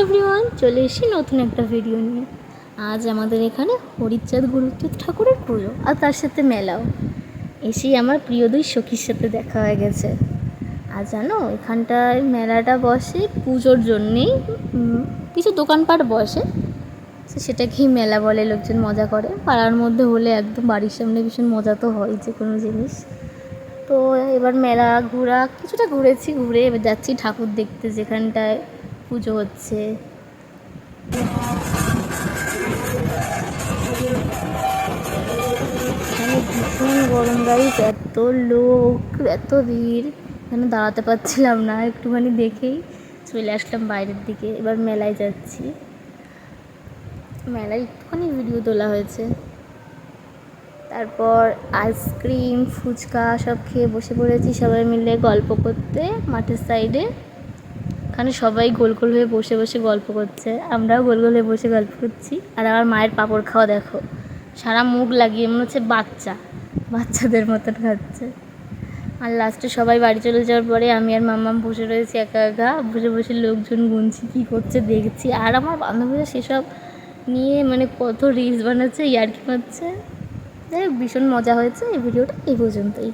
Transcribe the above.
Everyone, চলে এসেছি নতুন একটা ভিডিও নিয়ে। আজ আমাদের এখানে হরিচাঁদ গুরুচাঁদ ঠাকুরের পুজো আর তার সাথে মেলাও। এসেই আমার প্রিয় দুই সখীর সাথে দেখা হয়ে গেছে। আর জানো, এখানটায় মেলাটা বসে পুজোর জন্যেই। কিছু দোকানপাট বসে, সেটাকেই মেলা বলে। লোকজন মজা করে। পাড়ার মধ্যে হলে একদম বাড়ির সামনে ভীষণ মজা তো হয় যে কোনো জিনিস। তো এবার মেলা কিছুটা ঘুরেছি, ঘুরে এবার যাচ্ছি ঠাকুর দেখতে যেখানটায় পুজো হচ্ছে। এখানে ভীষণ গরম গাইস, এত লোক, এত ভিড়, এখানে দাঁড়াতে পারছিলাম না। একটুখানি দেখেই চলে আসলাম বাইরের দিকে। এবার মেলায় যাচ্ছি। মেলায় একটুখানি ভিডিও তোলা হয়েছে। তারপর আইসক্রিম ফুচকা সব খেয়ে বসে পড়েছি সবাই মিলে গল্প করতে মাঠের সাইডে। এখানে সবাই গোল গোল হয়ে বসে বসে গল্প করছে, আমরাও গোল গোল হয়ে বসে গল্প করছি। আর আমার মায়ের পাঁপড় খাওয়া দেখো, সারা মুখ লাগিয়ে মনে হচ্ছে বাচ্চাদের মতন খাচ্ছে। আর লাস্টে সবাই বাড়ি চলে যাওয়ার পরে আমি আর মাম্মাম বসে রয়েছি একা একা, বসে বসে লোকজন গুনছি কী করছে দেখছি। আর আমার বান্ধবীরা সেসব নিয়ে কত রিলস বানাচ্ছে, ইয়ার্কি মারছে। ভীষণ মজা হয়েছে। এই ভিডিওটা এই পর্যন্তই।